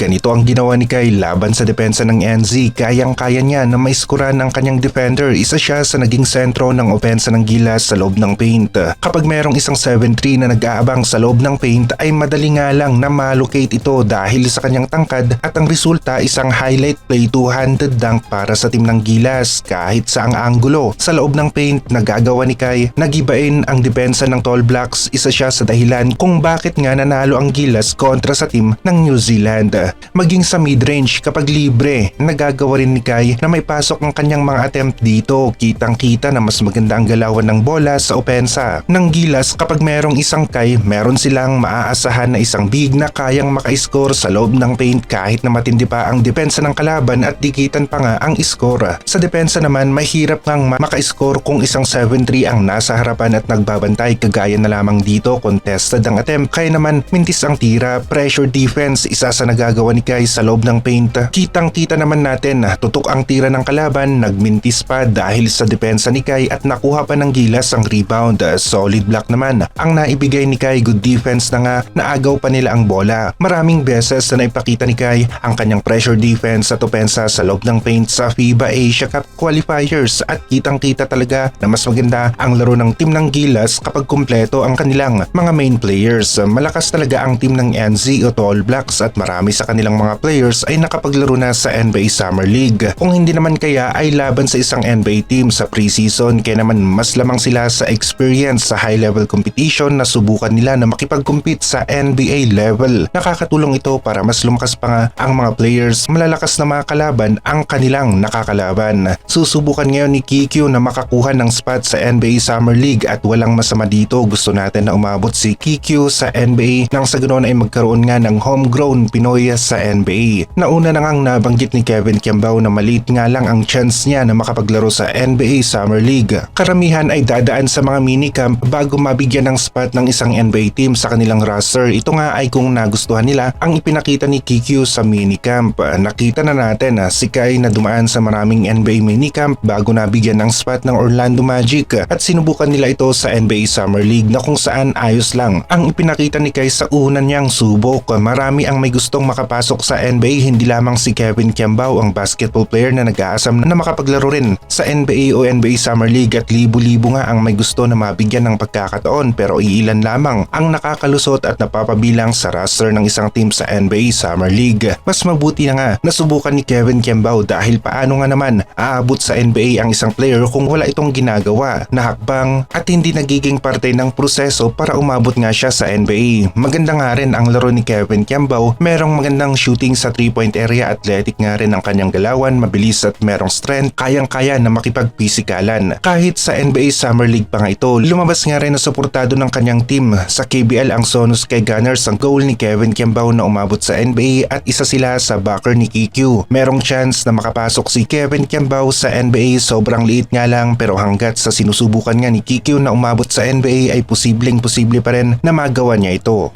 Ganito ang ginawa ni Kai laban sa depensa ng NZ. Kayang-kaya niya na maiskuran ang kanyang defender. Isa siya sa naging sentro ng opensa ng Gilas sa loob ng paint. Kapag merong isang 7-3 na nag-aabang sa loob ng paint ay madali nga lang na ma-locate ito dahil sa kanyang tangkad at ang resulta isang highlight play two-handed dunk para sa team ng Gilas. Kahit sa ang anggulo sa loob ng paint nagagawa ni Kai nagibain ang depensa ng Tall Blacks. Isa siya sa dahilan kung bakit nga nanalo ang Gilas kontra sa team ng New Zealand. Maging sa mid-range kapag libre, nagagawa rin ni Kai na may pasok ang kanyang mga attempt dito. Kitang-kita na mas maganda ang galawan ng bola sa opensa ng Gilas kapag merong isang Kai, meron silang maaasahan na isang big na kayang maka-score sa loob ng paint kahit na matindi pa ang depensa ng kalaban at dikitan pa nga ang score. Sa depensa naman, mahirap kang maka-score kung isang 7-3 ang nasa harapan at nagbabantay kagaya na lamang dito, contested ang attempt kaya naman mintis ang tira. Pressure defense, isa sa nagagawa ni Kai sa loob ng paint. Kitang-kita naman natin na tutok ang tira ng kalaban, nagmintis pa dahil sa depensa ni Kai at nakuha pa ng Gilas ang rebound. Solid block naman ang naibigay ni Kai, good defense na nga, naagaw pa nila ang bola. Maraming beses na naipakita ni Kai ang kanyang pressure defense at opensa sa loob ng paint sa FIBA Asia Cup qualifiers at kitang-kita talaga na mas maganda ang laro ng team ng Gilas kapag kumpleto ang kanilang mga main players. Malakas talaga ang team ng NZ o Tall Blacks at marami sa kanilang mga players ay nakapaglaro na sa NBA Summer League. Kung hindi naman kaya ay laban sa isang NBA team sa preseason kaya naman mas lamang sila sa experience sa high level competition na subukan nila na makipag-compete sa NBA level. Nakakatulong ito para mas lumakas pa nga ang mga players, malalakas na mga kalaban ang kanilang nakakalaban. Susubukan ngayon ni Kikyo na makakuha ng spot sa NBA Summer League at walang masama dito. Gusto natin na umabot si Kikyo sa NBA nang sa ganoon ay magkaroon nga ng homegrown Pinoy sa NBA. Nauna na ngang nabanggit ni Kevin Kiambao na maliit nga lang ang chance niya na makapaglaro sa NBA Summer League. Karamihan ay dadaan sa mga minicamp bago mabigyan ng spot ng isang NBA team sa kanilang roster. Ito nga ay kung nagustuhan nila ang ipinakita ni Kikyo sa minicamp. Nakita na natin na si Kai na dumaan sa maraming NBA minicamp bago nabigyan ng spot ng Orlando Magic at sinubukan nila ito sa NBA Summer League na kung saan ayos lang ang ipinakita ni Kai sa una niyang subok. Marami ang may gustong makapasok sa NBA, hindi lamang si Kevin Kiambao ang basketball player na nag-aasam na makapaglaro rin sa NBA o NBA Summer League at libo-libo nga ang may gusto na mabigyan ng pagkakataon pero iilan lamang ang nakakalusot at napapabilang sa roster ng isang team sa NBA Summer League. Mas mabuti na nga nasubukan ni Kevin Kiambao dahil paano nga naman aabot sa NBA ang isang player kung wala itong ginagawa na hakbang at hindi nagiging parte ng proseso para umabot nga siya sa NBA. Maganda nga rin ang laro ni Kevin Kiambao, merong magandang shooting sa 3-point area, athletic nga rin ang kanyang galawan, mabilis at merong strength, kayang-kaya na makipag-pisikalan. Kahit sa NBA Summer League pa nga ito, lumabas nga rin na suportado ng kanyang team. Sa KBL ang Sonus kay Gunners ang goal ni Kevin Kiambao na umabot sa NBA at isa sila sa backer ni Kikyo. Merong chance na makapasok si Kevin Kiambao sa NBA, sobrang liit nga lang pero hanggat sa sinusubukan nga ni Kikyo na umabot sa NBA ay posible pa rin na magawa niya ito.